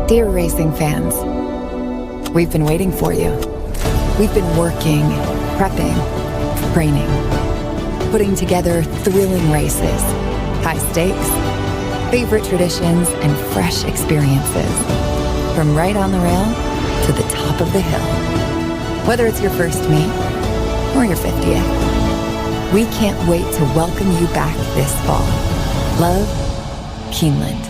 Dear racing fans, we've been waiting for you. We've been working, prepping, training, putting together thrilling races, high stakes, favorite traditions, and fresh experiences. From right on the rail to the top of the hill. Whether it's your first meet or your 50th, we can't wait to welcome you back this fall. Love, Keeneland.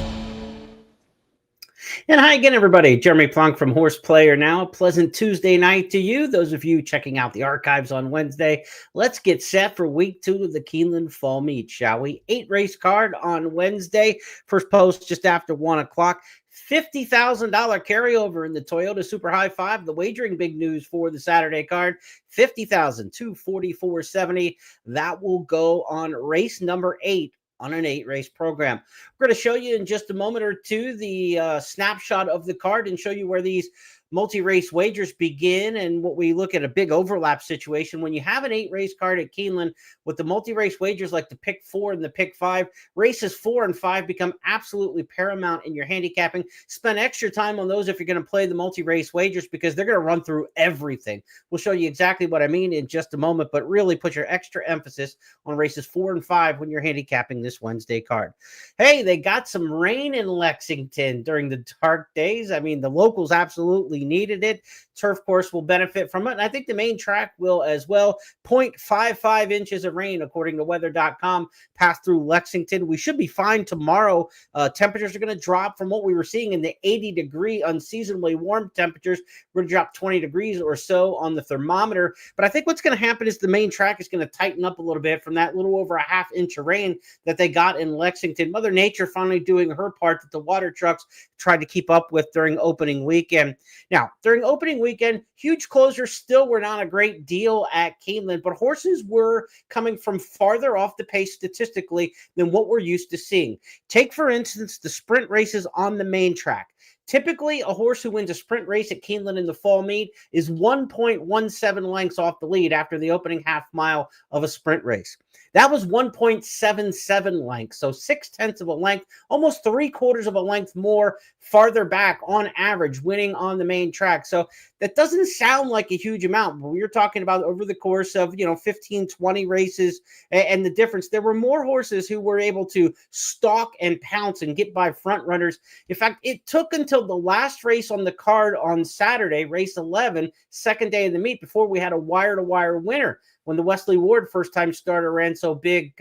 And hi again, everybody. Jeremy Plonk from Horse Player Now. Pleasant Tuesday night to you. Those of you checking out the archives on Wednesday, let's get set for week 2 of the Keeneland Fall Meet, shall we? 8-race card on Wednesday. First post just after 1 o'clock. $50,000 carryover in the Toyota Super High 5. The wagering big news for the Saturday card. $50,000 to $44.70. That will go on race number 8. On an 8-race program. We're going to show you in just a moment or two the snapshot of the card and show you where these multi-race wagers begin and what we look at a big overlap situation. When you have an 8-race card at Keeneland with the multi-race wagers like the pick 4 and the pick 5, races 4 and 5 become absolutely paramount in your handicapping. Spend extra time on those if you're going to play the multi-race wagers because they're going to run through everything. We'll show you exactly what I mean in just a moment, but really put your extra emphasis on races 4 and 5 when you're handicapping this Wednesday card. Hey, they got some rain in Lexington during the dark days. I mean, the locals absolutely needed it. Turf course will benefit from it. And I think the main track will as well. 0.55 inches of rain, according to weather.com, passed through Lexington. We should be fine tomorrow. Temperatures are going to drop from what we were seeing in the 80-degree unseasonably warm temperatures. We're going to drop 20 degrees or so on the thermometer. But I think what's going to happen is the main track is going to tighten up a little bit from that little over a half inch of rain that they got in Lexington. Mother Nature finally doing her part that the water trucks tried to keep up with during opening weekend. Now, during opening weekend, huge closures still were not a great deal at Keeneland, but horses were coming from farther off the pace statistically than what we're used to seeing. Take, for instance, the sprint races on the main track. Typically, a horse who wins a sprint race at Keeneland in the fall meet is 1.17 lengths off the lead after the opening half mile of a sprint race. That was 1.77 lengths, so 0.6 of a length, almost 3/4 of a length more farther back on average, winning on the main track. So that doesn't sound like a huge amount, but we're talking about over the course of 15, 20 races, and the difference. There were more horses who were able to stalk and pounce and get by front runners. In fact, it took until the last race on the card on Saturday, race 11, second day of the meet, before we had a wire-to-wire winner. When the Wesley Ward first-time starter ran so big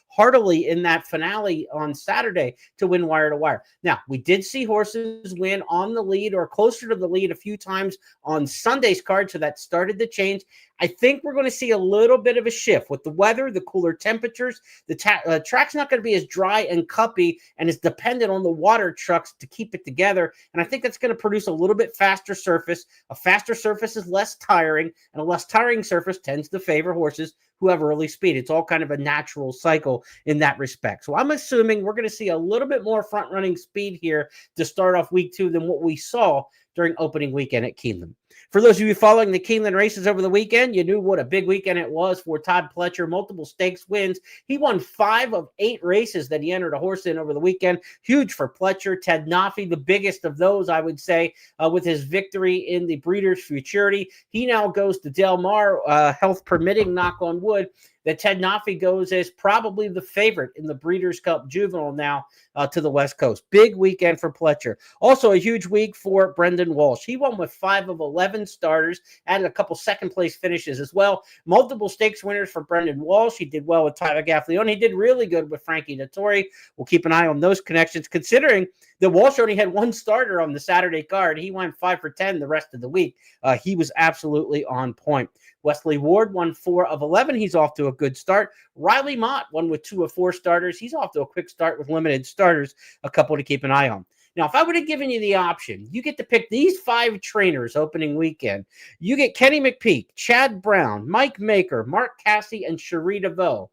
heartily in that finale on Saturday to win wire-to-wire. Now, we did see horses win on the lead or closer to the lead a few times on Sunday's card, so that started to change. I think we're going to see a little bit of a shift with the weather, the cooler temperatures. The track's not going to be as dry and cuppy and is dependent on the water trucks to keep it together. And I think that's going to produce a little bit faster surface. A faster surface is less tiring, and a less tiring surface tends to favor horses who have early speed. It's all kind of a natural cycle in that respect. So I'm assuming we're going to see a little bit more front-running speed here to start off week 2 than what we saw during opening weekend at Keeneland. For those of you following the Keeneland races over the weekend, you knew what a big weekend it was for Todd Pletcher. Multiple stakes wins. He won 5 of 8 races that he entered a horse in over the weekend. Huge for Pletcher. Ted Nafi, the biggest of those, I would say, with his victory in the Breeders' Futurity. He now goes to Del Mar, health permitting, knock on wood, that Ted Nafi goes as probably the favorite in the Breeders' Cup Juvenile now to the West Coast. Big weekend for Pletcher. Also a huge week for Brendan Walsh. He won with 5 of 11 starters, added a couple second-place finishes as well. Multiple stakes winners for Brendan Walsh. He did well with Tyler Gaffleone. He did really good with Frankie Dettori. We'll keep an eye on those connections, considering that Walsh only had 1 starter on the Saturday card. He went 5 for 10 the rest of the week. He was absolutely on point. Wesley Ward won 4 of 11. He's off to a good start. Riley Mott won with 2 of 4 starters. He's off to a quick start with limited starters, a couple to keep an eye on. Now, if I would have given you the option, you get to pick these 5 trainers opening weekend. You get Kenny McPeak, Chad Brown, Mike Maker, Mark Cassey, and Cherie DeVoe.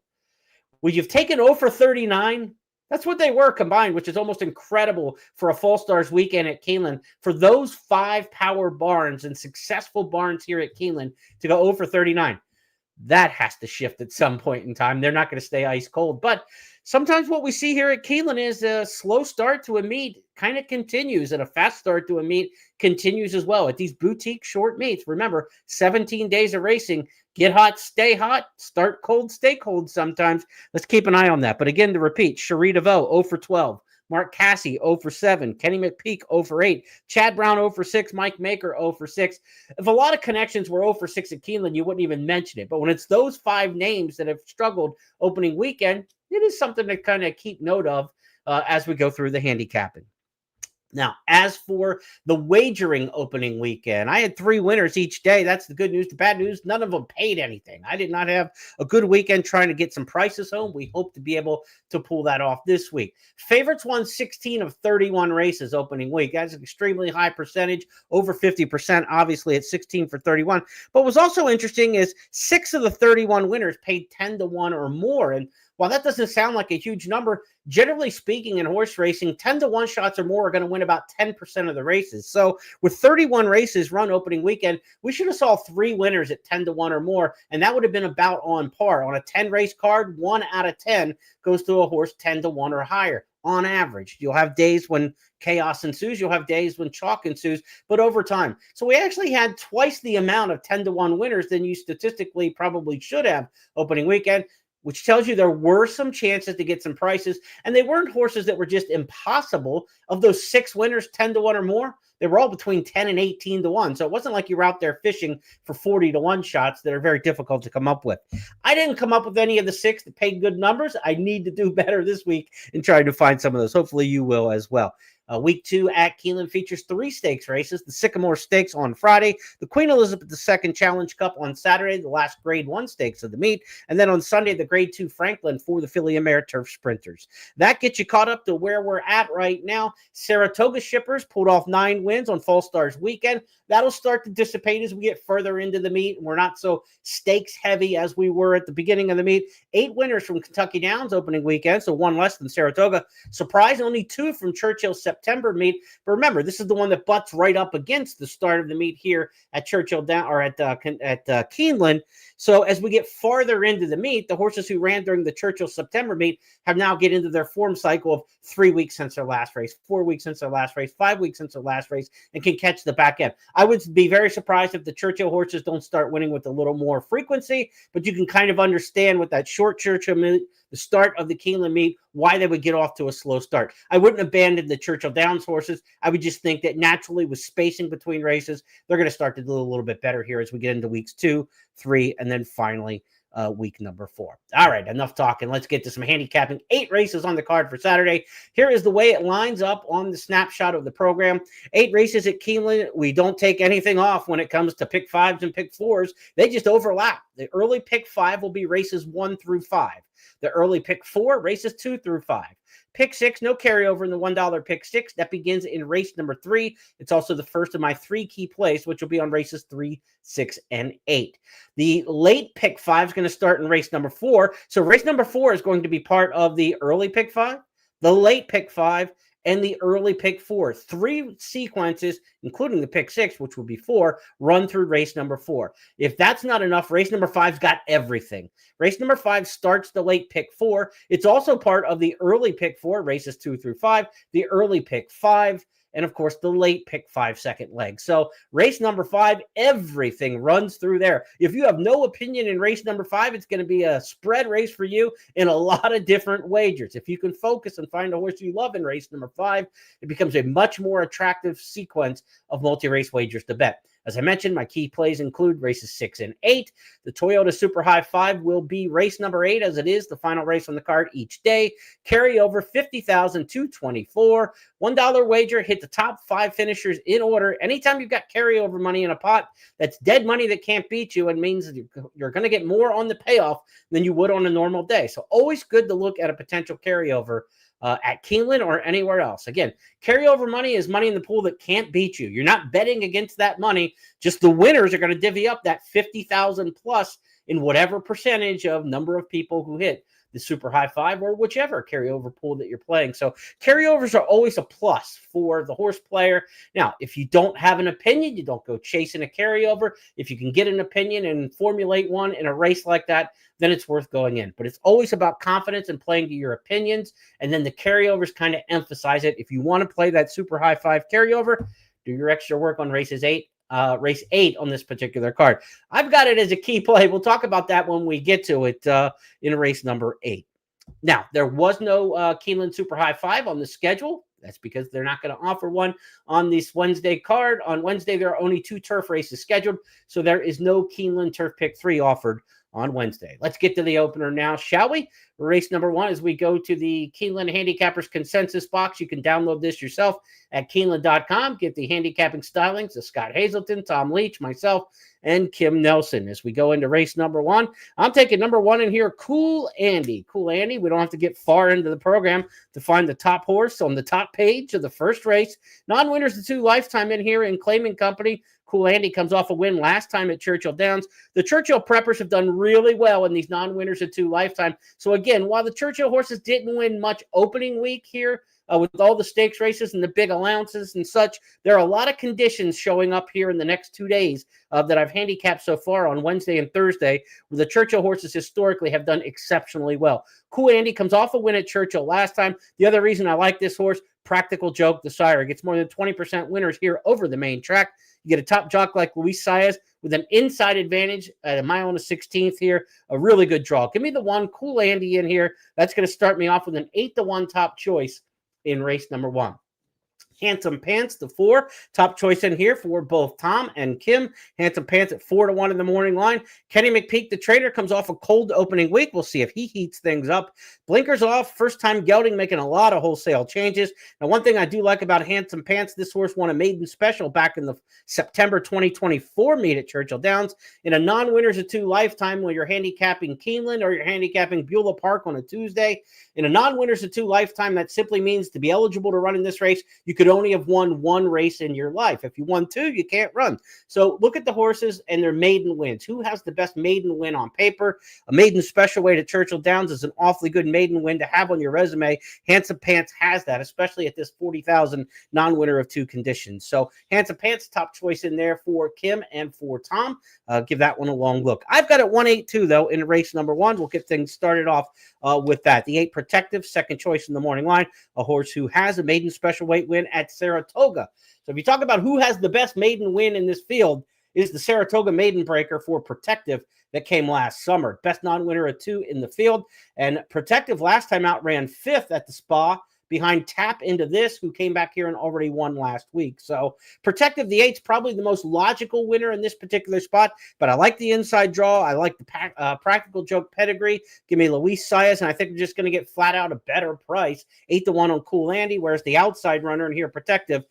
Would you have taken 0 for 39? That's what they were combined, which is almost incredible for a Fall Stars weekend at Keeneland. For those 5 power barns and successful barns here at Keeneland to go 0 for 39. That has to shift at some point in time. They're not going to stay ice cold. But sometimes what we see here at Keeneland is a slow start to a meet kind of continues, and a fast start to a meet continues as well at these boutique short meets. Remember, 17 days of racing. Get hot, stay hot, start cold, stay cold sometimes. Let's keep an eye on that. But again, to repeat, Cherie DeVoe, 0 for 12. Mark Cassey, 0 for 7. Kenny McPeak, 0 for 8. Chad Brown, 0 for 6. Mike Maker, 0 for 6. If a lot of connections were 0 for 6 at Keeneland, you wouldn't even mention it. But when it's those 5 names that have struggled opening weekend, it is something to kind of keep note of as we go through the handicapping. Now, as for the wagering opening weekend, I had 3 winners each day. That's the good news. The bad news, none of them paid anything. I did not have a good weekend trying to get some prices home. We hope to be able to pull that off this week. Favorites won 16 of 31 races opening week. That's an extremely high percentage, over 50%, obviously at 16 for 31. But what's also interesting is 6 of the 31 winners paid 10 to 1 or more. And while that doesn't sound like a huge number, generally speaking in horse racing, 10 to 1 shots or more are going to win about 10% of the races. So with 31 races run opening weekend, we should have saw 3 winners at 10 to 1 or more, and that would have been about on par. On a 10 race card, 1 out of 10 goes to a horse 10 to 1 or higher. On average, you'll have days when chaos ensues. You'll have days when chalk ensues, but over time. So we actually had twice the amount of 10 to 1 winners than you statistically probably should have opening weekend, which tells you there were some chances to get some prices, and they weren't horses that were just impossible. Of those 6 winners, 10 to 1 or more, they were all between 10 and 18 to 1. So it wasn't like you were out there fishing for 40 to 1 shots that are very difficult to come up with. I didn't come up with any of the 6 that paid good numbers. I need to do better this week in trying to find some of those. Hopefully you will as well. Week 2 at Keeneland features 3 stakes races. The Sycamore Stakes on Friday, the Queen Elizabeth II Challenge Cup on Saturday, the last Grade 1 stakes of the meet, and then on Sunday, the Grade 2 Franklin for the Filly and Mare Turf Sprinters. That gets you caught up to where we're at right now. Saratoga Shippers pulled off 9 wins on Fall Stars weekend. That'll start to dissipate as we get further into the meet, and we're not so stakes heavy as we were at the beginning of the meet. 8 winners from Kentucky Downs opening weekend, so 1 less than Saratoga. Surprise, only 2 from Churchill September meet. But remember, this is the one that butts right up against the start of the meet here at Churchill Down or at Keeneland. So as we get farther into the meet, the horses who ran during the Churchill September meet have now get into their form cycle of 3 weeks since their last race, 4 weeks since their last race, 5 weeks since their last race, and can catch the back end. I would be very surprised if the Churchill horses don't start winning with a little more frequency, but you can kind of understand with that short Churchill meet, the start of the Keeneland meet, why they would get off to a slow start. I wouldn't abandon the Churchill Downs horses. I would just think that naturally with spacing between races, they're going to start to do a little bit better here as we get into weeks 2, 3, and then finally week number 4. All right, enough talking. Let's get to some handicapping. 8 races on the card for Saturday. Here is the way it lines up on the snapshot of the program. 8 races at Keeneland. We don't take anything off when it comes to pick 5s and pick 4s. They just overlap. The early pick 5 will be races 1 through 5. The early pick 4, races 2 through 5. Pick 6, no carryover in the $1 pick 6. That begins in race number 3. It's also the first of my 3 key plays, which will be on races 3, 6, and 8. The late pick 5 is going to start in race number 4. So race number 4 is going to be part of the early pick 5, the late pick 5, and the early pick 4. 3 sequences, including the pick 6, which will be 4, run through race number 4. If that's not enough, race number 5's got everything. Race number 5 starts the late pick 4. It's also part of the early pick 4, races 2 through 5, the early pick 5, and of course the late pick 5 second leg. So race number 5, everything runs through there. If you have no opinion in race number 5, it's going to be a spread race for you in a lot of different wagers. If you can focus and find a horse you love in race number 5, it becomes a much more attractive sequence of multi-race wagers to bet. As I mentioned, my key plays include races 6 and 8. The Toyota Super High 5 will be race number 8, as it is the final race on the card each day. Carryover $50,224. $1 wager, hit the top 5 finishers in order. Anytime you've got carryover money in a pot, that's dead money that can't beat you and means that you're going to get more on the payoff than you would on a normal day. So always good to look at a potential carryover at Keeneland or anywhere else. Again, carryover money is money in the pool that can't beat you. You're not betting against that money. Just the winners are going to divvy up that 50,000 plus in whatever percentage of number of people who hit. the Super High Five, or whichever carryover pool that you're playing. So carryovers are always a plus for the horse player. Now, if you don't have an opinion, you don't go chasing a carryover. If you can get an opinion and formulate one in a race like that, then it's worth going in. But it's always about confidence and playing to your opinions, and then the carryovers kind of emphasize it. If you want to play that Super High Five carryover, do your extra work on race 8 on this particular card. I've got it as a key play. We'll talk about that when we get to it in race number 8. Now, there was no Keeneland Super High Five on the schedule. That's because they're not going to offer one on this Wednesday card. On Wednesday, there are only 2 turf races scheduled, so there is no Keeneland Turf Pick 3 offered on Wednesday. Let's get to the opener now, shall we? Race number 1, as we go to the Keeneland Handicappers Consensus Box. You can download this yourself at Keeneland.com. Get the handicapping stylings of Scott Hazelton, Tom Leach, myself, and Kim Nelson. As we go into race number 1, I'm taking number 1 in here, Cool Andy. Cool Andy, we don't have to get far into the program to find the top horse on the top page of the first race. Non-winners of 2 lifetime in here in Claiming Company. Cool Andy comes off a win last time at Churchill Downs. The Churchill preppers have done really well in these non-winners of 2 lifetime. So again, while the Churchill horses didn't win much opening week here, with all the stakes races and the big allowances and such, there are a lot of conditions showing up here in the next 2 days that I've handicapped so far on Wednesday and Thursday, where the Churchill horses historically have done exceptionally well. Cool Andy comes off a win at Churchill last time. The other reason I like this horse, Practical Joke, the sire, gets more than 20% winners here over the main track. You get a top jock like Luis Saez with an inside advantage at a mile and a 16th here. A really good draw. Give me the 1, Cool Andy, in here. That's going to start me off with an 8-1 top choice in race number 1. Handsome Pants, the 4, top choice in here for both Tom and Kim. Handsome Pants at 4-1 in the morning line. Kenny McPeak, the trainer, comes off a cold opening week. We'll see if he heats things up. Blinkers off, first time gelding, making a lot of wholesale changes. Now, one thing I do like about Handsome Pants, this horse won a maiden special back in the September 2024 meet at Churchill Downs. In a non-winners of 2 lifetime, when you're handicapping Keeneland or you're handicapping Beulah Park on a Tuesday, in a non-winners of 2 lifetime, that simply means to be eligible to run in this race, you could only have won 1 race in your life. If you won 2, you can't run. So look at the horses and their maiden wins. Who has the best maiden win on paper? A maiden special weight at Churchill Downs is an awfully good maiden win to have on your resume. Handsome Pants has that, especially at this 40,000 non-winner of 2 conditions. So Handsome Pants, top choice in there for Kim and for Tom. Give that one a long look. I've got it 1-8-2, though, in race number 1. We'll get things started off with that. The 8 Protective, second choice in the morning line, a horse who has a maiden special weight win at Saratoga. So if you talk about who has the best maiden win in this field, it is the Saratoga Maiden Breaker for Protective that came last summer. Best non-winner of 2 in the field. And Protective last time out ran 5th at the Spa behind Tap Into This, who came back here and already won last week. So Protective, the 8's probably the most logical winner in this particular spot, but I like the inside draw. I like the Practical Joke pedigree. Give me Luis Saez, and I think we're just going to get flat out a better price, 8-1 on Cool Andy, whereas the outside runner in here, Protective,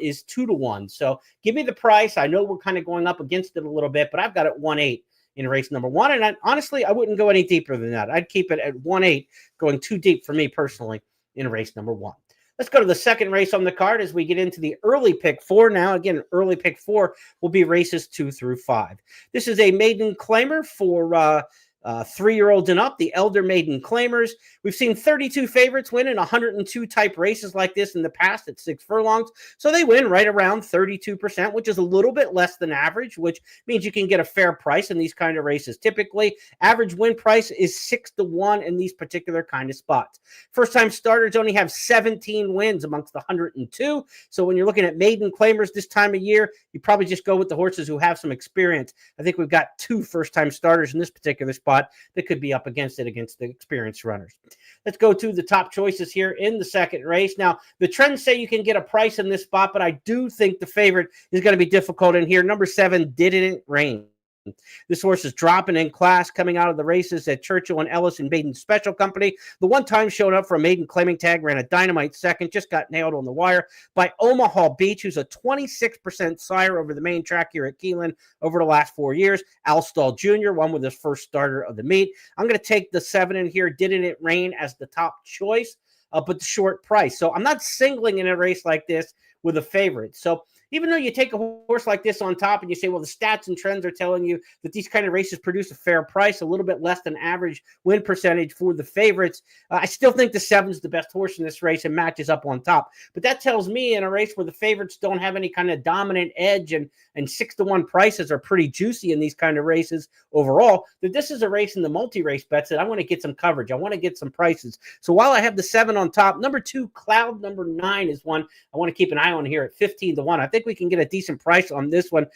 is 2-1. So give me the price. I know we're kind of going up against it a little bit, but I've got it 1-8 in race number 1, and honestly, I wouldn't go any deeper than that. I'd keep it at 1-8, going too deep for me personally in race number 1. Let's go to the second race on the card as we get into the early pick 4. Now, again, early pick 4 will be races 2 through 5. This is a maiden claimer for 3-year-olds and up, the Elder Maiden Claimers. We've seen 32 favorites win in 102 type races like this in the past at 6 furlongs. So they win right around 32%, which is a little bit less than average, which means you can get a fair price in these kind of races. Typically, average win price is 6-1 in these particular kind of spots. First-time starters only have 17 wins amongst the 102. So when you're looking at maiden claimers this time of year, you probably just go with the horses who have some experience. I think we've got 2 first-time starters in this particular spot that could be up against it against the experienced runners. Let's go to the top choices here in the second race. Now, the trends say you can get a price in this spot, but I do think the favorite is going to be difficult in here. Number 7, Didn't It Rain. This horse is dropping in class coming out of the races at Churchill and Ellis and Maiden Special Company. The one time showed up for a maiden claiming tag, ran a dynamite second, just got nailed on the wire by Omaha Beach, who's a 26% sire over the main track here at Keeneland over the last 4 years. Alstall Jr., one with his first starter of the meet. I'm going to take the 7 in here, Didn't It Rain, as the top choice, but the short price. So I'm not singling in a race like this with a favorite. So even though you take a horse like this on top and you say, well, the stats and trends are telling you that these kind of races produce a fair price, a little bit less than average win percentage for the favorites, I still think the 7's the best horse in this race and matches up on top. But that tells me in a race where the favorites don't have any kind of dominant edge and 6-1 prices are pretty juicy in these kind of races overall, that this is a race in the multi-race bets that I want to get some coverage. I want to get some prices. So while I have the 7 on top, number 2, Cloud number 9 is one I want to keep an eye on here at 15-1. I think we can get a decent price on this one.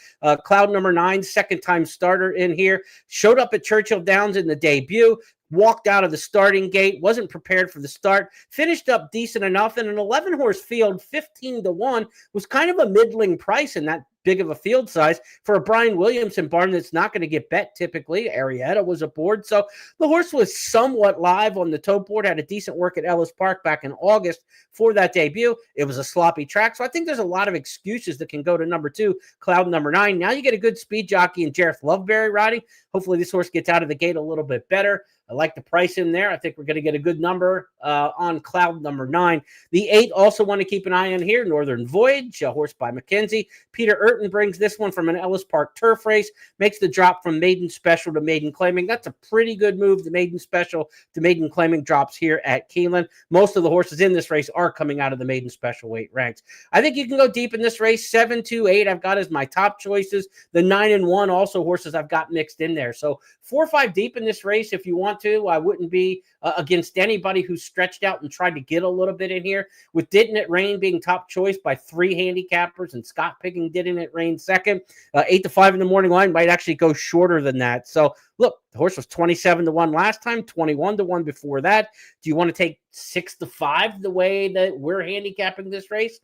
Cloud number 9, second-time starter in here, showed up at Churchill Downs in the debut, walked out of the starting gate, wasn't prepared for the start, finished up decent enough, and an 11-horse field, 15-1, was kind of a middling price in that big of a field size for a Brian Williamson barn that's not going to get bet typically. Arietta was aboard, so the horse was somewhat live on the tote board, had a decent work at Ellis Park back in August for that debut. It was a sloppy track, so I think there's a lot of excuses that can go to number 2, Cloud number 9. Now you get a good speed jockey in Jareth Loveberry riding. Hopefully this horse gets out of the gate a little bit better. I like the price in there. I think we're going to get a good number on Cloud number 9. The 8 also want to keep an eye on here, Northern Voyage, a horse by McKenzie. Peter Urton brings this one from an Ellis Park turf race, makes the drop from maiden special to maiden claiming. That's a pretty good move. The maiden special to maiden claiming drops here at Keeneland. Most of the horses in this race are coming out of the maiden special weight ranks. I think you can go deep in this race. 7, 2, 8 I've got as my top choices. The 9 and 1 also horses I've got mixed in there. So 4 or 5 deep in this race if you want to. I wouldn't be against anybody who stretched out and tried to get a little bit in here. With Didn't It Rain being top choice by 3 handicappers and Scott picking Didn't It Rain second, 8-5 in the morning line might actually go shorter than that. So look, the horse was 27-1 last time, 21-1 before that. Do you want to take 6-5 the way that we're handicapping this race?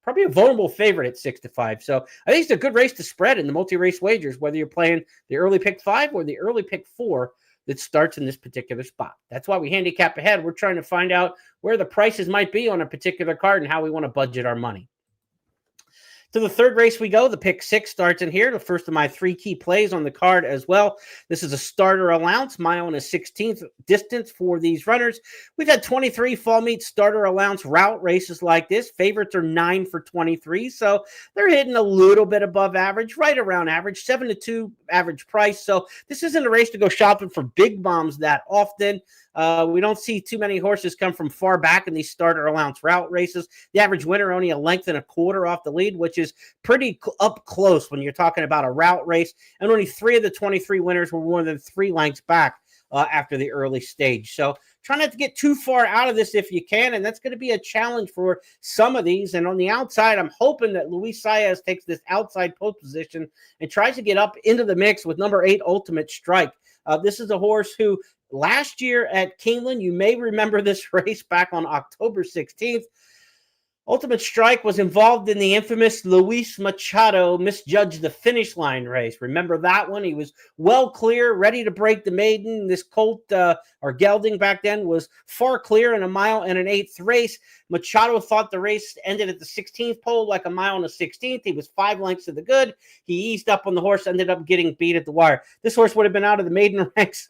Probably a vulnerable favorite at 6-5. So I think it's a good race to spread in the multi-race wagers, whether you're playing the early pick 5 or the early pick 4 that starts in this particular spot. That's why we handicap ahead. We're trying to find out where the prices might be on a particular card and how we want to budget our money. To the third race we go. The pick 6 starts in here. The first of my 3 key plays on the card as well. This is a starter allowance, mile and a 16th distance for these runners. We've had 23 fall meet starter allowance route races like this. Favorites are 9 for 23, so they're hitting a little bit above average, right around average, 7-2 average price. So this isn't a race to go shopping for big bombs that often. We don't see too many horses come from far back in these starter allowance route races. The average winner only a length and a quarter off the lead, which is pretty up close when you're talking about a route race. And only 3 of the 23 winners were more than 3 lengths back after the early stage. So try not to get too far out of this if you can, and that's going to be a challenge for some of these. And on the outside, I'm hoping that Luis Saez takes this outside post position and tries to get up into the mix with number 8, Ultimate Strike. This is a horse who last year at Keeneland, you may remember this race back on October 16th. Ultimate Strike was involved in the infamous Luis Machado misjudged the finish line race. Remember that one? He was well clear, ready to break the maiden. This colt, or gelding back then, was far clear in a mile and an 8th race. Machado thought the race ended at the 16th pole, like a mile and a 16th. He was 5 lengths to the good. He eased up on the horse, ended up getting beat at the wire. This horse would have been out of the maiden ranks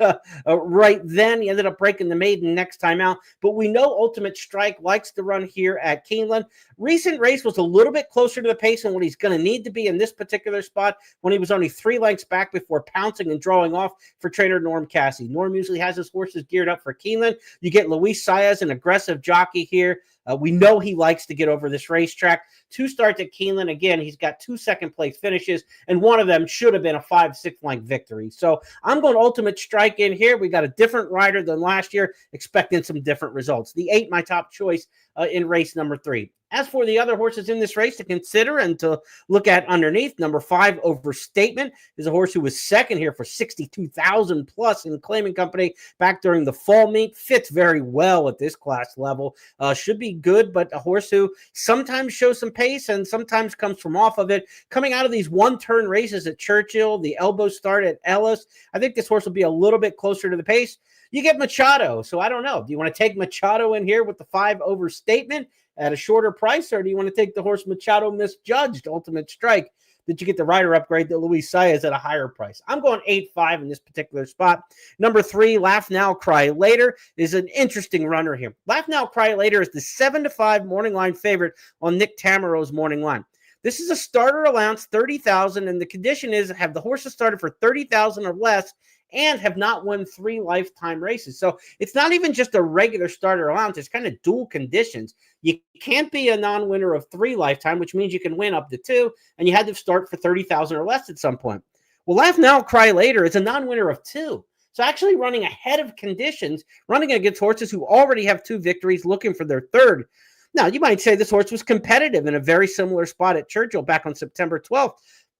right then. He ended up breaking the maiden next time out. But we know Ultimate Strike likes to run here at Keeneland. Recent race was a little bit closer to the pace than what he's going to need to be in this particular spot when he was only 3 lengths back before pouncing and drawing off for trainer Norm Cassie. Norm usually has his horses geared up for Keeneland. You get Luis Saez, an aggressive jockey here. We know he likes to get over this racetrack. 2 starts at Keeneland. Again, he's got 2 second-place finishes, and one of them should have been a 5-6 length victory. So I'm going Ultimate Strike in here. We got a different rider than last year, expecting some different results. The 8, my top choice in race number 3. As for the other horses in this race to consider and to look at underneath, number 5, Overstatement, is a horse who was second here for 62,000 plus in claiming company back during the fall meet. Fits very well at this class level. Should be good, but a horse who sometimes shows some pace and sometimes comes from off of it. Coming out of these one-turn races at Churchill, the elbow start at Ellis, I think this horse will be a little bit closer to the pace. You get Machado, so I don't know. Do you want to take Machado in here with the 5, Overstatement at a shorter price, or do you want to take the horse Machado Misjudged, Ultimate Strike? Did you get the rider upgrade to Luis Saez at a higher price? I'm going 8-5 in this particular spot. Number 3, Laugh Now, Cry Later, is an interesting runner here. Laugh Now, Cry Later is the 7-5 morning line favorite on Nick Tamero's morning line. This is a starter allowance, 30,000, and the condition is have the horses started for 30,000 or less and have not won 3 lifetime races. So it's not even just a regular starter allowance. It's kind of dual conditions. You can't be a non-winner of 3 lifetime, which means you can win up to 2, and you had to start for 30,000 or less at some point. Well, Laugh Now, Cry Later is a non-winner of 2. So actually running ahead of conditions, running against horses who already have 2 victories, looking for their 3rd. Now, you might say this horse was competitive in a very similar spot at Churchill back on September 12th.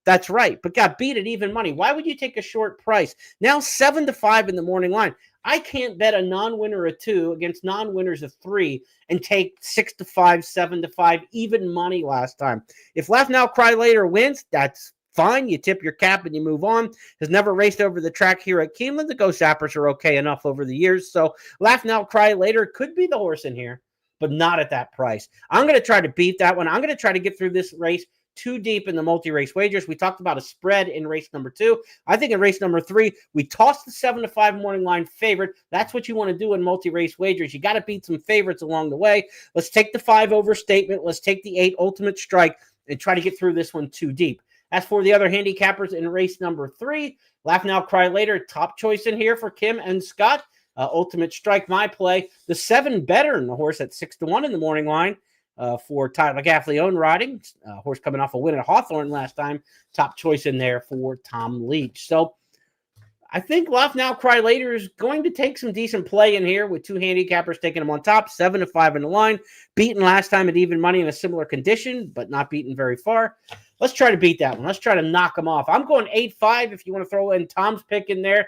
That's right, but got beat at even money. Why would you take a short price? Now 7-5 in the morning line. I can't bet a non-winner of 2 against non-winners of 3 and take 6-5, 7-5, even money last time. If Laugh Now, Cry Later wins, that's fine. You tip your cap and you move on. Has never raced over the track here at Keeneland. The Ghost Zappers are okay enough over the years. So Laugh Now, Cry Later could be the horse in here, but not at that price. I'm going to try to beat that one. I'm going to try to get through this race too deep in the multi-race wagers. We talked about a spread in race number 2. I think in race number 3, we tossed the 7-5 morning line favorite. That's what you want to do in multi-race wagers. You got to beat some favorites along the way. Let's take the 5 overstatement. Let's take the 8 ultimate strike and try to get through this one too deep. As for the other handicappers in race number 3, Laugh Now, Cry Later, top choice in here for Kim and Scott. Ultimate strike, my play. The 7 better in the horse at 6-1 in the morning line. For Tyler Gaffley-owned riding. Horse coming off a win at Hawthorne last time. Top choice in there for Tom Leach. So I think Laugh Now, Cry Later is going to take some decent play in here with 2 handicappers taking them on top. 7-5 in the line. Beaten last time at even money in a similar condition, but not beaten very far. Let's try to beat that one. Let's try to knock them off. I'm going 8-5 if you want to throw in Tom's pick in there.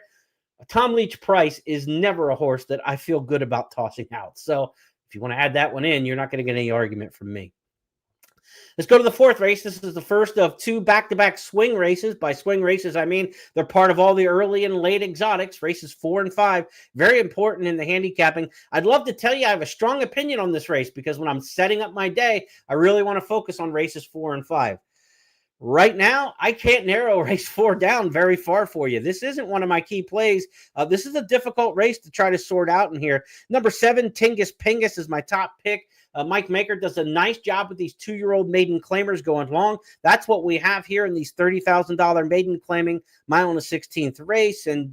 Tom Leach Price is never a horse that I feel good about tossing out. So if you want to add that one in, you're not going to get any argument from me. Let's go to the 4th race. This is the first of 2 back-to-back swing races. By swing races, I mean they're part of all the early and late exotics, races 4 and 5. Very important in the handicapping. I'd love to tell you I have a strong opinion on this race because when I'm setting up my day, I really want to focus on races 4 and 5. Right now, I can't narrow race 4 down very far for you. This isn't one of my key plays. This is a difficult race to try to sort out in here. Number 7, Tingus Pingus is my top pick. Mike Maker does a nice job with these 2-year-old maiden claimers going long. That's what we have here in these $30,000 maiden claiming mile and a 16th race. And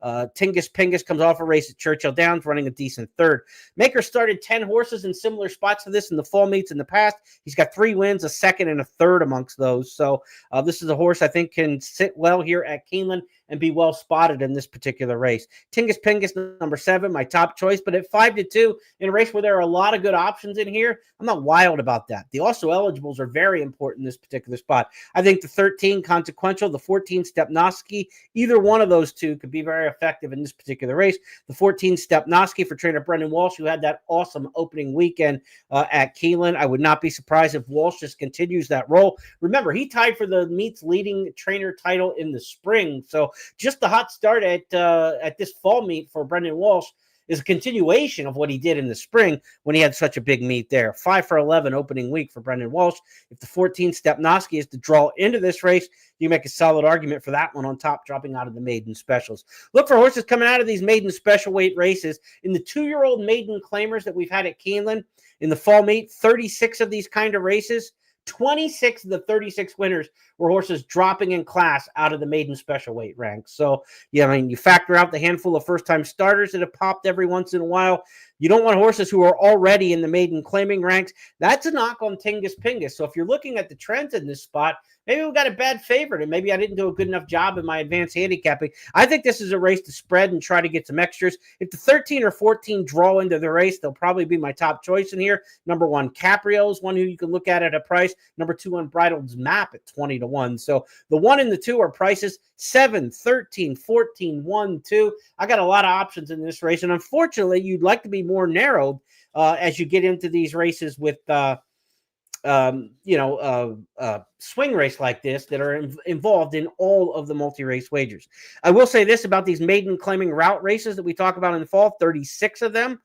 Tingus Pingus comes off a race at Churchill Downs, running a decent 3rd. Maker started 10 horses in similar spots to this in the fall meets in the past. He's got 3 wins, a 2nd and a 3rd amongst those. So this is a horse I think can sit well here at Keeneland and be well spotted in this particular race. Tingus Pingus, number 7, my top choice, but at 5-2 in a race where there are a lot of good options in here, I'm not wild about that. The also eligibles are very important in this particular spot. I think the 13 Consequential, the 14 Stepnoski, either one of those 2 could be very effective in this particular race. The 14 Stepnoski for trainer Brendan Walsh, who had that awesome opening weekend at Keeneland. I would not be surprised if Walsh just continues that role. Remember, he tied for the meet's leading trainer title in the spring, so just the hot start at this fall meet for Brendan Walsh is a continuation of what he did in the spring when he had such a big meet there. 5 for 11 opening week for Brendan Walsh. If the 14 Stepnoski is to draw into this race, you make a solid argument for that one on top, dropping out of the maiden specials. Look for horses coming out of these maiden special weight races. In the 2-year-old maiden claimers that we've had at Keeneland in the fall meet, 36 of these kind of races, 26 of the 36 winners were horses dropping in class out of the maiden special weight ranks. So, yeah, I mean, you factor out the handful of first-time starters that have popped every once in a while. You don't want horses who are already in the maiden claiming ranks. That's a knock on Tingus Pingus. So if you're looking at the trends in this spot, maybe we got a bad favorite, and maybe I didn't do a good enough job in my advanced handicapping. I think this is a race to spread and try to get some extras. If the 13 or 14 draw into the race, they'll probably be my top choice in here. Number 1, Caprio is one who you can look at a price. Number 2, Unbridled's Map at 20-1. So the 1 and the 2 are prices 7, 13, 14, 1, 2. I got a lot of options in this race, and unfortunately, you'd like to be more narrowed as you get into these races with swing race like this that are involved in all of the multi-race wagers. I will say this about these maiden claiming route races that we talk about in the fall, 36 of them,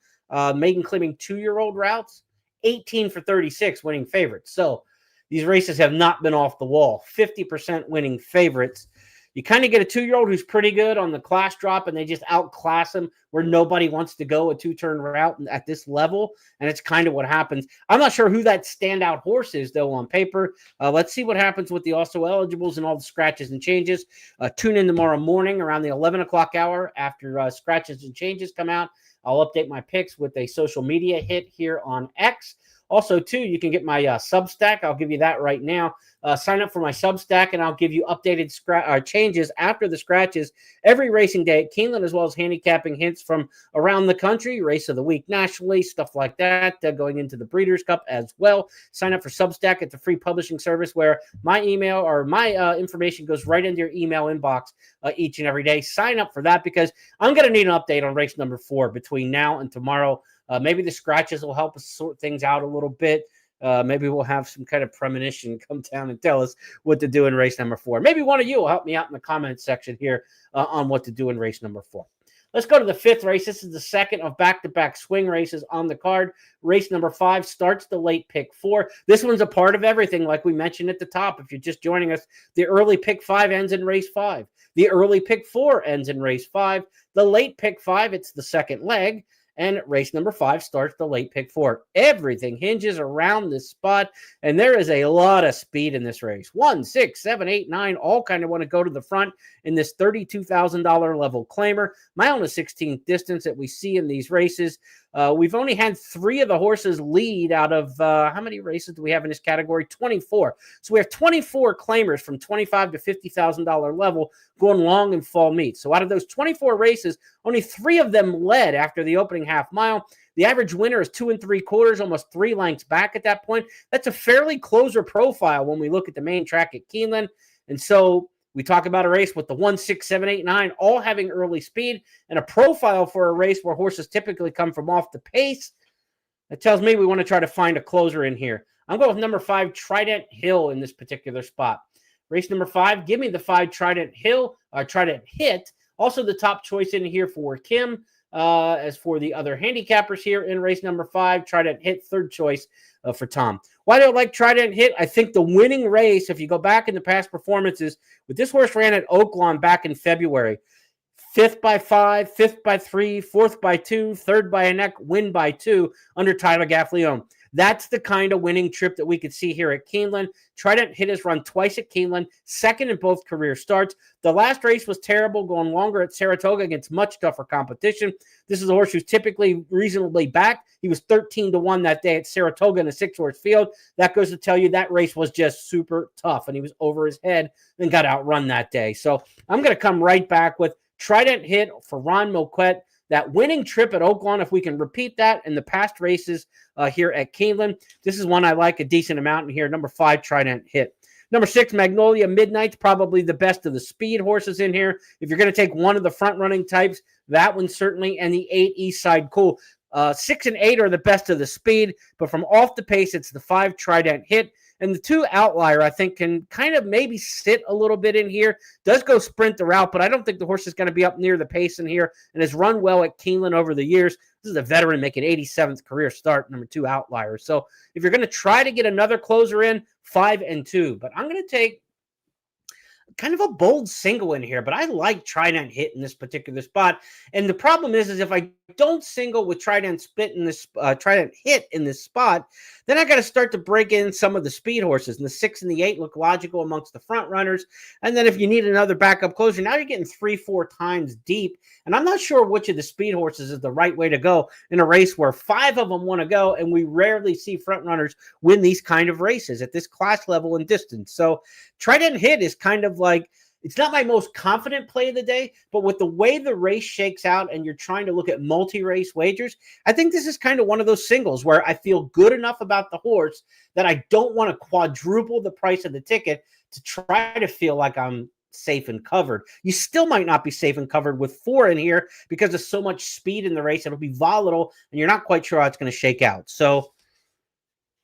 maiden claiming 2-year-old routes, 18 for 36 winning favorites. So these races have not been off the wall. 50% winning favorites. you kind of get a 2-year-old who's pretty good on the class drop, and they just outclass him where nobody wants to go a 2-turn route at this level, and it's kind of what happens. I'm not sure who that standout horse is, though, on paper. Let's see what happens with the also eligibles and all the scratches and changes. Tune in tomorrow morning around the 11 o'clock hour after scratches and changes come out. I'll update my picks with a social media hit here on X. Also, too, you can get my Substack. I'll give you that right now. Sign up for my Substack, and I'll give you updated changes after the scratches every racing day at Keeneland, as well as handicapping hints from around the country, race of the week nationally, stuff like that, going into the Breeders' Cup as well. Sign up for Substack. It's a free publishing service where my email or my information goes right into your email inbox each and every day. Sign up for that because I'm going to need an update on race number 4 between now and tomorrow. Maybe the scratches will help us sort things out a little bit. Maybe we'll have some kind of premonition come down and tell us what to do in race number 4. Maybe one of you will help me out in the comments section here on what to do in race number 4. Let's go to the 5th race. This is the second of back-to-back swing races on the card. Race number 5 starts the late pick 4. This one's a part of everything, like we mentioned at the top. If you're just joining us, the early pick 5 ends in race 5. The early pick 4 ends in race 5. The late pick 5, it's the second leg. And race number 5 starts the late pick 4. Everything hinges around this spot, and there is a lot of speed in this race. 1, 6, 7, 8, 9, all kind of want to go to the front in this $32,000 level claimer. Mile and a 16th distance that we see in these races. We've only had 3 of the horses lead out of how many races do we have in this category? 24. So we have 24 claimers from $25,000 to $50,000 level going long in fall meets. So out of those 24 races, only 3 of them led after the opening half mile. The average winner is 2 3/4, almost 3 lengths back at that point. That's a fairly closer profile when we look at the main track at Keeneland. And so we talk about a race with the 1, 6, 7, 8, 9 all having early speed and a profile for a race where horses typically come from off the pace. That tells me we want to try to find a closer in here. I'm going with number 5, Trident Hill in this particular spot. Race number 5, give me the 5 Trident Hill, Trident Hit. Also the top choice in here for Kim. As for the other handicappers here in race number 5, Trident Hit, third choice for Tom. Why do I like Trident Hit? I think the winning race, if you go back in the past performances, with this horse ran at Oaklawn back in February. 5th by 5, 5th by 3, 4th by 2, 3rd by a neck, win by 2 under Tyler Gaffleone. That's the kind of winning trip that we could see here at Keeneland. Trident Hit has run twice at Keeneland, second in both career starts. The last race was terrible, going longer at Saratoga against much tougher competition. This is a horse who's typically reasonably back. He was 13-1 that day at Saratoga in a 6-horse field. That goes to tell you that race was just super tough, and he was over his head and got outrun that day. So I'm going to come right back with Trident Hit for Ron Moquette. That winning trip at Oaklawn, if we can repeat that in the past races here at Keeneland. This is one I like a decent amount in here. Number 5, Trident Hit. Number 6, Magnolia Midnight's probably the best of the speed horses in here. If you're going to take one of the front-running types, that one certainly, and the 8, Eastside Cool. 6 and 8 are the best of the speed, but from off the pace, it's the 5, Trident Hit. And the 2, Outlier, I think, can kind of maybe sit a little bit in here. Does go sprint the route, but I don't think the horse is going to be up near the pace in here and has run well at Keeneland over the years. This is a veteran making 87th career start, number 2, Outlier. So if you're going to try to get another closer in, 5 and 2. But I'm going to take kind of a bold single in here, but I like Trident Hit in this particular spot. And the problem is if I don't single with Trident Hit in this spot, then I got to start to break in some of the speed horses. And the 6 and the 8 look logical amongst the front runners. And then if you need another backup closer, now you're getting 3-4 times deep. And I'm not sure which of the speed horses is the right way to go in a race where 5 of them want to go. And we rarely see front runners win these kind of races at this class level and distance. So Trident Hit is kind of like, it's not my most confident play of the day, but with the way the race shakes out and you're trying to look at multi-race wagers, I think this is kind of one of those singles where I feel good enough about the horse that I don't want to quadruple the price of the ticket to try to feel like I'm safe and covered. You still might not be safe and covered with 4 in here because of so much speed in the race. It'll be volatile and you're not quite sure how it's going to shake out. So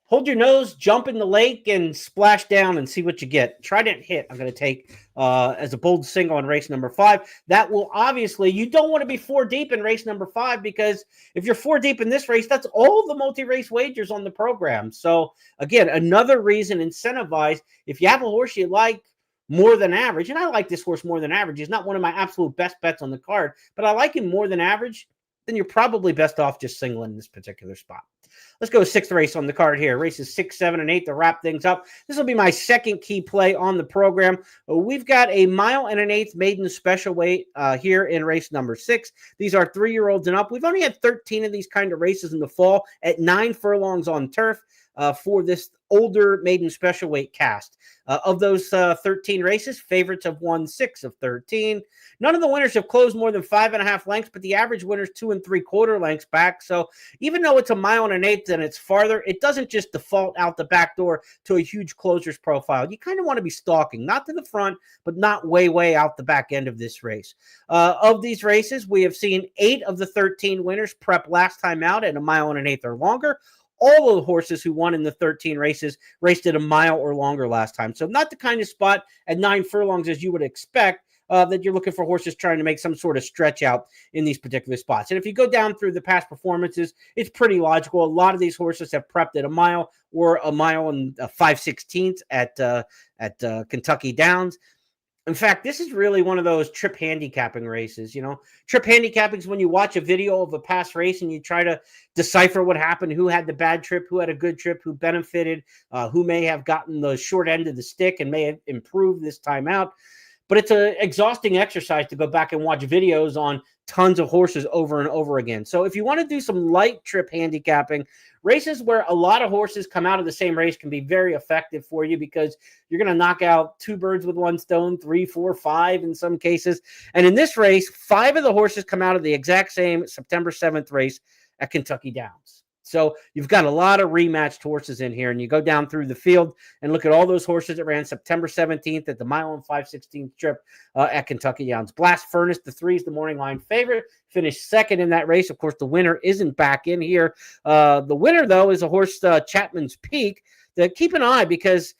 hold your nose, jump in the lake, and splash down and see what you get. Trident Hit, I'm going to take as a bold single in race number 5. That will obviously, you don't want to be 4 deep in race number 5 because if you're 4 deep in this race, that's all the multi-race wagers on the program. So, again, another reason, incentivize. If you have a horse you like, more than average, and I like this horse more than average. He's not one of my absolute best bets on the card, but I like him more than average, then you're probably best off just singling in this particular spot. Let's go 6th race on the card here. Races 6, 7, and 8 to wrap things up. This will be my second key play on the program. We've got a 1.125 maiden special weight here in race number 6. These are 3-year-olds and up. We've only had 13 of these kind of races in the fall at 9 furlongs on turf for this older maiden special weight cast. Of those 13 races, favorites have won 6 of 13. None of the winners have closed more than 5.5 lengths, but the average winner's 2 3/4 lengths back. So even though it's a 1.125 and it's farther, it doesn't just default out the back door to a huge closers profile. You kind of want to be stalking, not to the front, but not way out the back end of this race. Of these races, we have seen 8 of the 13 winners prep last time out at a 1.125 or longer. All of the horses who won in the 13 races raced at a mile or longer last time. So not the kind of spot at 9 furlongs as you would expect that you're looking for horses trying to make some sort of stretch out in these particular spots. And if you go down through the past performances, it's pretty logical. A lot of these horses have prepped at a mile or a mile and 5/16 at Kentucky Downs. In fact, this is really one of those trip handicapping races. You know, trip handicapping is when you watch a video of a past race and you try to decipher what happened, who had the bad trip, who had a good trip, who benefited, who may have gotten the short end of the stick and may have improved this time out. But it's an exhausting exercise to go back and watch videos on tons of horses over and over again. So if you want to do some light trip handicapping, races where a lot of horses come out of the same race can be very effective for you because you're going to knock out 2 birds with 1 stone, 3, 4, 5 in some cases. And in this race, 5 of the horses come out of the exact same September 7th race at Kentucky Downs. So you've got a lot of rematched horses in here, and you go down through the field and look at all those horses that ran September 17th at the mile and 5/16 trip at Kentucky Downs. Blast Furnace, the 3 is the morning line favorite, finished second in that race. Of course, the winner isn't back in here. The winner, though, is a horse, Chapman's Peak, that keep an eye because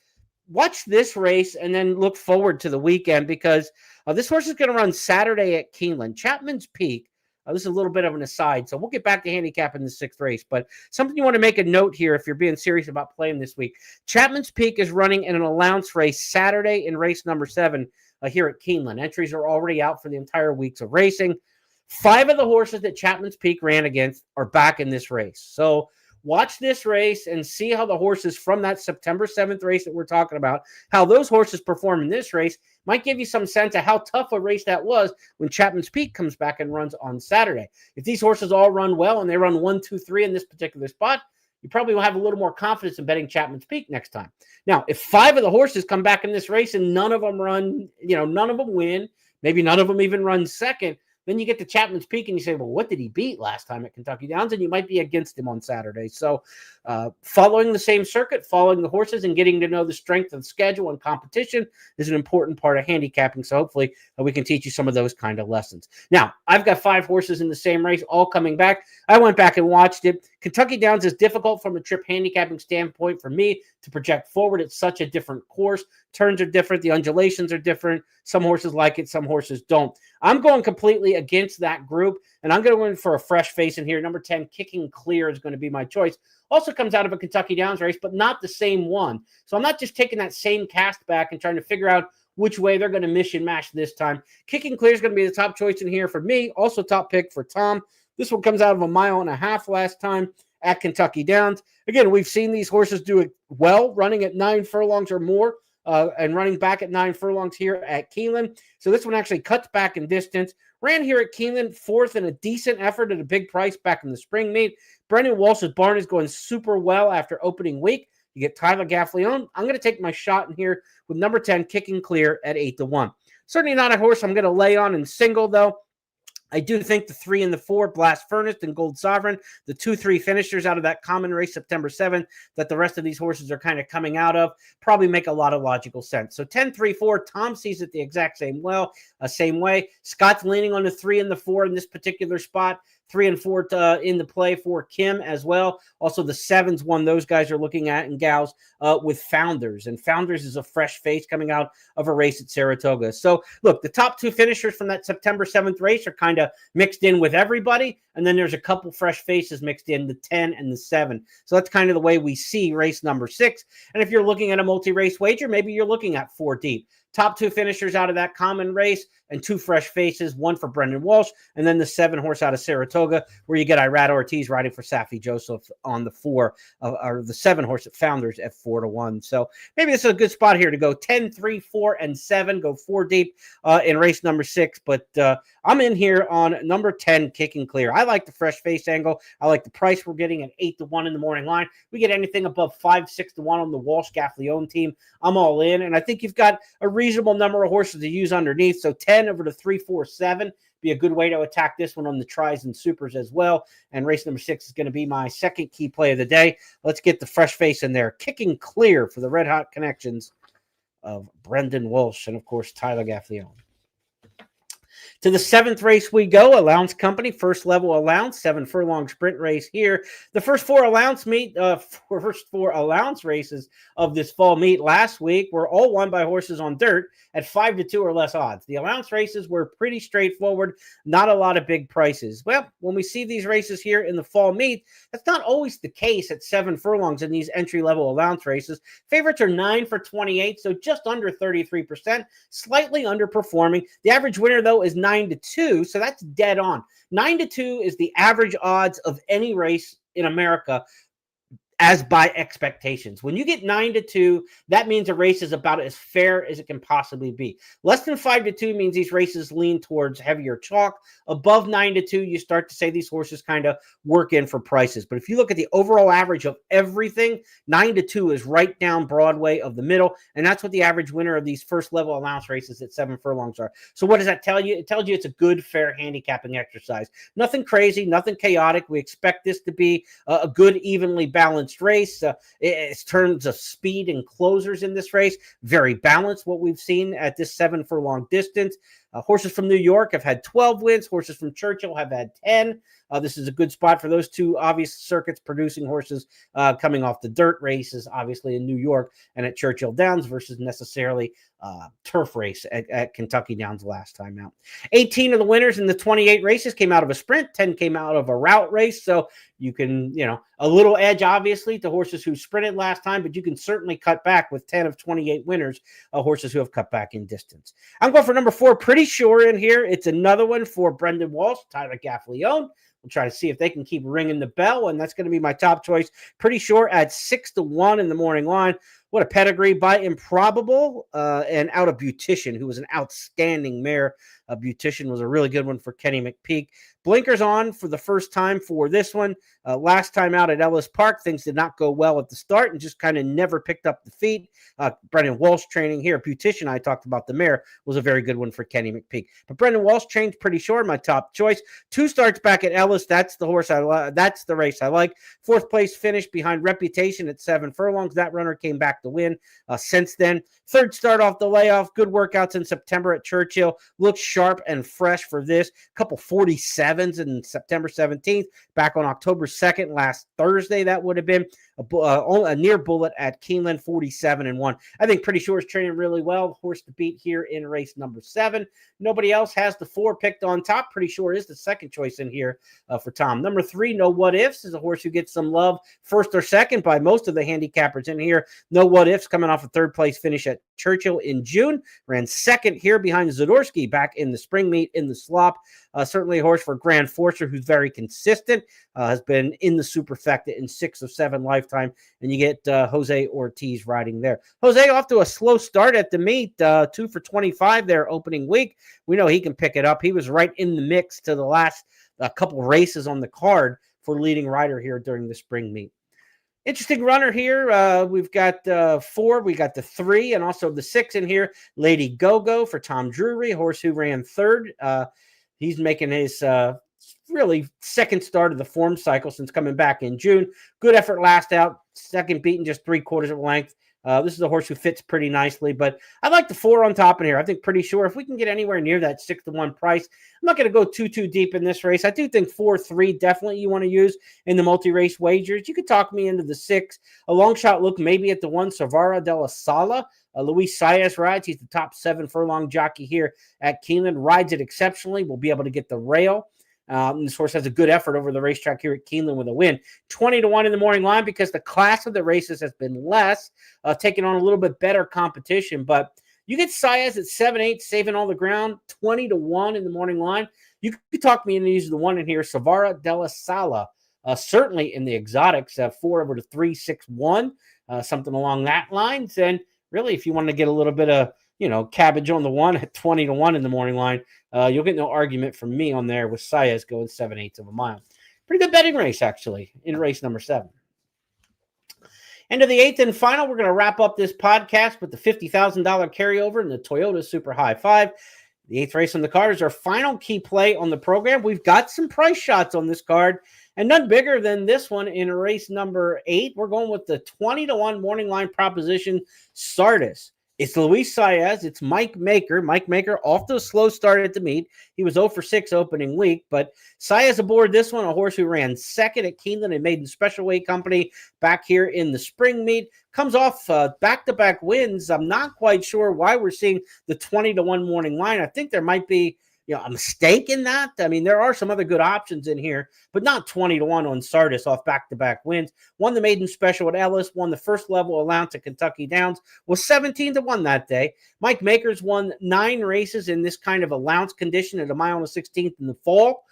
watch this race and then look forward to the weekend because this horse is going to run Saturday at Keeneland. Chapman's Peak. This is a little bit of an aside, so we'll get back to handicapping the 6th race. But something you want to make a note here if you're being serious about playing this week. Chapman's Peak is running in an allowance race Saturday in race number 7 here at Keeneland. Entries are already out for the entire weeks of racing. 5 of the horses that Chapman's Peak ran against are back in this race. So watch this race and see how the horses from that September 7th race that we're talking about, how those horses perform in this race might give you some sense of how tough a race that was when Chapman's Peak comes back and runs on Saturday. If these horses all run well and they run 1, 2, 3 in this particular spot, you probably will have a little more confidence in betting Chapman's Peak next time. Now, if 5 of the horses come back in this race and none of them run, none of them win, maybe none of them even run second, then you get to Chapman's Peak and you say, well, what did he beat last time at Kentucky Downs? And you might be against him on Saturday. So following the same circuit, following the horses and getting to know the strength of the schedule and competition is an important part of handicapping. So hopefully we can teach you some of those kind of lessons. Now, I've got 5 horses in the same race, all coming back. I went back and watched it. Kentucky Downs is difficult from a trip handicapping standpoint for me to project forward. It's such a different course. Turns are different. The undulations are different. Some horses like it. Some horses don't. I'm going completely against that group, and I'm going to go in for a fresh face in here. Number 10, Kicking Clear, is going to be my choice. Also comes out of a Kentucky Downs race, but not the same one. So I'm not just taking that same cast back and trying to figure out which way they're going to mish and mash this time. Kicking Clear is going to be the top choice in here for me. Also top pick for Tom. This one comes out of a 1.5 miles last time at Kentucky Downs. Again, we've seen these horses do it well, running at 9 furlongs or more. And running back at 9 furlongs here at Keeneland. So this one actually cuts back in distance. Ran here at Keeneland, 4th in a decent effort at a big price back in the spring meet. Brendan Walsh's barn is going super well after opening week. You get Tyler Gaffleone. I'm going to take my shot in here with number 10, Kicking Clear at 8-1. Certainly not a horse I'm going to lay on in single, though. I do think the 3 and the 4, Blast Furnace and Gold Sovereign, the 2-3 finishers out of that common race September 7th that the rest of these horses are kind of coming out of, probably make a lot of logical sense. So 10, 3, 4, Tom sees it the exact same way. Scott's leaning on the 3 and the 4 in this particular spot. 3 and 4 in the play for Kim as well. Also, the 7's one those guys are looking at and gals with Founders. And Founders is a fresh face coming out of a race at Saratoga. So, look, the top 2 finishers from that September 7th race are kind of mixed in with everybody. And then there's a couple fresh faces mixed in, the 10 and the 7. So that's kind of the way we see race number 6. And if you're looking at a multi-race wager, maybe you're looking at 4 deep. Top 2 finishers out of that common race, and 2 fresh faces, 1 for Brendan Walsh, and then the 7 horse out of Saratoga, where you get Irad Ortiz riding for Safi Joseph on the 4, or the 7 horse at Founders at 4-1. So maybe this is a good spot here to go 10, 3, 4, and 7, go 4 deep in race number 6. But I'm in here on number 10, Kicking Clear. I like the fresh face angle. I like the price we're getting at 8-1 in the morning line. We get anything above 5, 6-1 on the Walsh Gaffleone team, I'm all in. And I think you've got a reasonable number of horses to use underneath. So 10 over to 3, 4, 7 be a good way to attack this one on the tries and supers as well. And race number 6 is going to be my second key play of the day. Let's get the fresh face in there. Kicking Clear for the Red Hot connections of Brendan Walsh and, of course, Tyler Gaffleone. To the 7th race we go, Allowance Company, first level allowance, 7 furlong sprint race here. The first 4 allowance races of this fall meet last week were all won by horses on dirt at 5-2 or less odds. The allowance races were pretty straightforward, not a lot of big prices. Well, when we see these races here in the fall meet, that's not always the case at 7 furlongs in these entry-level allowance races. Favorites are 9 for 28, so just under 33%, slightly underperforming. The average winner, though, is 9-2, so that's dead on. 9-2 is the average odds of any race in America as by expectations. When you get 9-2, that means a race is about as fair as it can possibly be. Less than 5-2 means these races lean towards heavier chalk. Above 9-2, you start to say these horses kind of work in for prices. But if you look at the overall average of everything, 9-2 is right down Broadway of the middle, and that's what the average winner of these first level allowance races at 7 furlongs are. So what does that tell you? It tells you it's a good, fair handicapping exercise. Nothing crazy, nothing chaotic. We expect this to be a good, evenly balanced race. In terms of speed and closers in this race, very balanced what we've seen at this 7 furlong distance. Horses from New York have had 12 wins. Horses from Churchill have had 10. This is a good spot for those 2 obvious circuits producing horses coming off the dirt races, obviously in New York and at Churchill Downs versus necessarily turf race at Kentucky Downs last time out. 18 of the winners in the 28 races came out of a sprint. 10 came out of a route race. So you can, a little edge, obviously, to horses who sprinted last time, but you can certainly cut back with 10 of 28 winners, horses who have cut back in distance. I'm going for number 4, Pretty Sure in here. It's another one for Brendan Walsh, Tyler Gaffleone. We'll try to see if they can keep ringing the bell, and that's going to be my top choice. Pretty Sure at 6-1 in the morning line. What a pedigree by Improbable and out of Beautician, who was an outstanding mare. Beautician was a really good one for Kenny McPeak. Blinkers on for the first time for this one. Last time out at Ellis Park, things did not go well at the start and just kind of never picked up the feet. Brendan Walsh training here. Beautician, I talked about the mare, was a very good one for Kenny McPeak. But Brendan Walsh trained Pretty Sure, my top choice. 2 starts back at Ellis. That's the horse I like. That's the race I like. 4th place finish behind Reputation at 7 furlongs. That runner came back to win since then. 3rd start off the layoff. Good workouts in September at Churchill. Looks sharp and fresh for this. Couple 47s in September 17th. Back on October 2nd, last Thursday, that would have been a near bullet at Keeneland, 47-1. I think Pretty Sure is training really well. Horse to beat here in race number 7. Nobody else has the 4 picked on top. Pretty Sure is the second choice in here for Tom. Number 3, No What Ifs, is a horse who gets some love first or second by most of the handicappers in here. No What Ifs coming off a 3rd place finish at Churchill in June. Ran 2nd here behind Zadorsky back in the spring meet in the slop. Certainly a horse for Grand Forcer who's very consistent. Has been in the superfecta in 6 of 7 lifetime. And you get Jose Ortiz riding there. Jose off to a slow start at the meet. 2 for 25 there opening week. We know he can pick it up. He was right in the mix to the last couple races on the card for leading rider here during the spring meet. Interesting runner here. We've got 4. We got the 3 and also the 6 in here. Lady Go-Go for Tom Drury, horse who ran 3rd. He's making his really second start of the form cycle since coming back in June. Good effort last out. 2nd beaten just 3/4 of length. This is a horse who fits pretty nicely, but I like the 4 on top in here. I think Pretty Sure, if we can get anywhere near that 6-1 price, I'm not going to go too deep in this race. I do think 4-3 definitely you want to use in the multi-race wagers. You could talk me into the 6. A long shot look maybe at the 1, Savara de la Sala. Luis Saez rides. He's the top 7 furlong jockey here at Keeneland. Rides it exceptionally. Will be able to get the rail. This horse has a good effort over the racetrack here at Keeneland with a win. 20-1 in the morning line because the class of the races has been less, taking on a little bit better competition. But You get Saez at 7-8, saving all the ground, 20-1 in the morning line. You could talk me into using the one in here, Savara della Sala. Certainly in the exotics, 4/3, 6-1, something along that lines. And really, if you want to get a little bit of cabbage on the one at 20-1 in the morning line, you'll get no argument from me on there with Saez going 7/8 of a mile. Pretty good betting race, actually, in race number 7. End of the 8th and final, we're going to wrap up this podcast with the $50,000 carryover in the Toyota Super High 5. The 8th race on the card is our final key play on the program. We've got some price shots on this card, and none bigger than this one in race number 8. We're going with the 20-1 morning line proposition, Sardis. It's Luis Saez. It's Mike Maker. Mike Maker off to a slow start at the meet. He was 0 for 6 opening week, but Saez aboard this one, a horse who ran second at Keeneland and made the special weight company back here in the spring meet. Comes off back-to-back wins. I'm not quite sure why we're seeing the 20-1 morning line. I think there might be a mistake in that. I mean, there are some other good options in here, but not 20-1 on Sardis off back-to-back wins. Won the maiden special at Ellis, won the first level allowance at Kentucky Downs, was 17-1 that day. Mike Makers won 9 races in this kind of allowance condition at a mile and a 16th in the fall,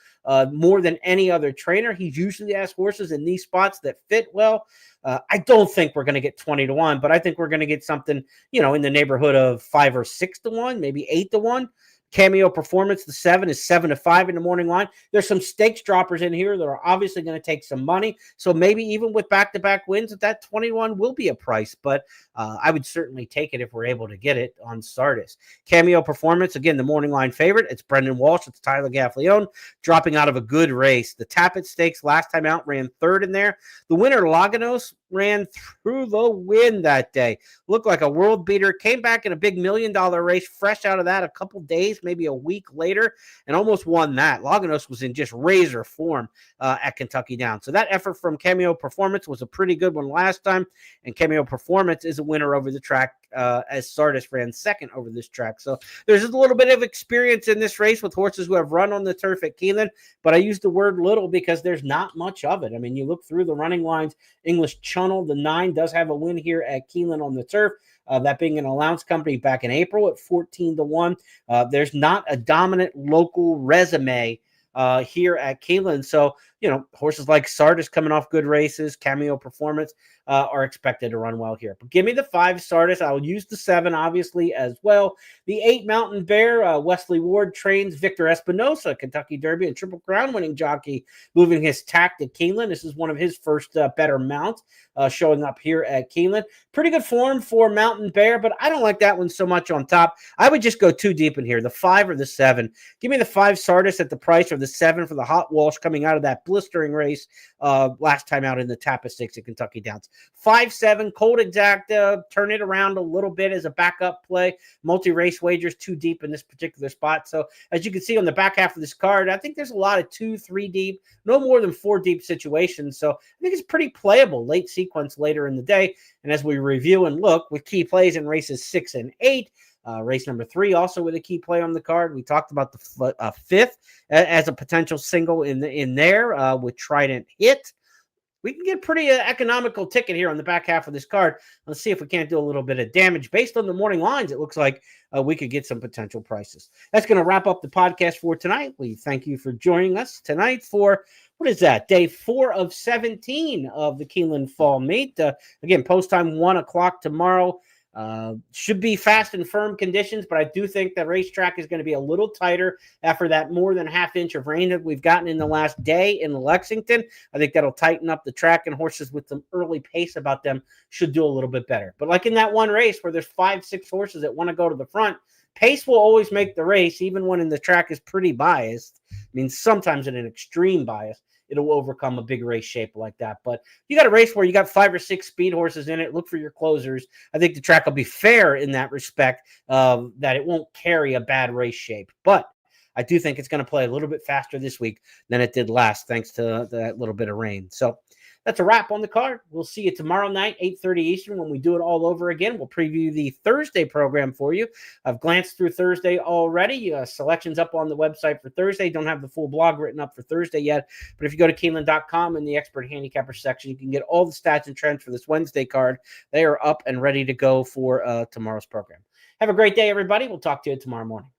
more than any other trainer. He usually has horses in these spots that fit well. I don't think we're going to get 20-1, but I think we're going to get something, in the neighborhood of 5 or 6-1, maybe 8-1. Cameo Performance, the 7 is 7-5 in the morning line. There's some stakes droppers in here that are obviously going to take some money. So maybe even with back-to-back wins, that 21 will be a price. But I would certainly take it if we're able to get it on Sardis. Cameo Performance, again, the morning line favorite. It's Brendan Walsh. It's Tyler Gaffleone dropping out of a good race. The Tappet Stakes last time out ran 3rd in there. The winner, Laganos, ran through the wind that day. Looked like a world beater. Came back in a big $1 million race, fresh out of that a couple days, maybe a week later, and almost won that. Laganos was in just razor form at Kentucky Downs. So that effort from Cameo Performance was a pretty good one last time, and Cameo Performance is a winner over the track as Sardis ran second over this track. So there's a little bit of experience in this race with horses who have run on the turf at Keeneland, but I use the word little because there's not much of it. I mean, you look through the running lines, English Channel, the 9 does have a win here at Keeneland on the turf. That being an allowance company back in April at 14-1. There's not a dominant local resume here at Keeneland. So, horses like Sardis coming off good races, Cameo Performance are expected to run well here. But give me the 5 Sardis. I'll use the 7, obviously, as well. The 8 Mountain Bear, Wesley Ward trains Victor Espinosa, Kentucky Derby and Triple Crown winning jockey, moving his tack to Keeneland. This is one of his first better mounts showing up here at Keeneland. Pretty good form for Mountain Bear, but I don't like that one so much on top. I would just go too deep in here, the 5 or the 7. Give me the 5 Sardis at the price, or the 7 for the Hot Walsh coming out of that blistering race last time out in the Tappa Stakes at Kentucky Downs. 5-7, Cold Exacta, turn it around a little bit as a backup play. Multi-race wagers too deep in this particular spot. So as you can see on the back half of this card, I think there's a lot of 2, 3 deep, no more than 4 deep situations. So I think it's pretty playable late sequence later in the day. And as we review and look with key plays in races 6 and 8, race number 3 also with a key play on the card. We talked about the 5th as a potential single in there with Trident Hit. We can get pretty economical ticket here on the back half of this card. Let's see if we can't do a little bit of damage. Based on the morning lines, it looks like we could get some potential prices. That's going to wrap up the podcast for tonight. We thank you for joining us tonight for, what is that, day 4 of 17 of the Keeneland Fall Meet. Again, post time 1 o'clock tomorrow. Should be fast and firm conditions, but I do think the racetrack is going to be a little tighter after that more than half inch of rain that we've gotten in the last day in Lexington. I think that'll tighten up the track, and horses with some early pace about them should do a little bit better. But like in that one race where there's 5, 6 horses that want to go to the front, pace will always make the race, even when the track is pretty biased. I mean, sometimes in an extreme bias, it'll overcome a big race shape like that. But you got a race where you got 5 or 6 speed horses in it. Look for your closers. I think the track will be fair in that respect, that it won't carry a bad race shape. But I do think it's going to play a little bit faster this week than it did last, thanks to that little bit of rain. So That's a wrap on the card. We'll see you tomorrow night, 8:30 Eastern, when we do it all over again. We'll preview the Thursday program for you. I've glanced through Thursday already. Selections up on the website for Thursday. Don't have the full blog written up for Thursday yet, but if you go to Keeneland.com in the expert handicapper section, you can get all the stats and trends for this Wednesday card. They are up and ready to go for tomorrow's program. Have a great day, everybody. We'll talk to you tomorrow morning.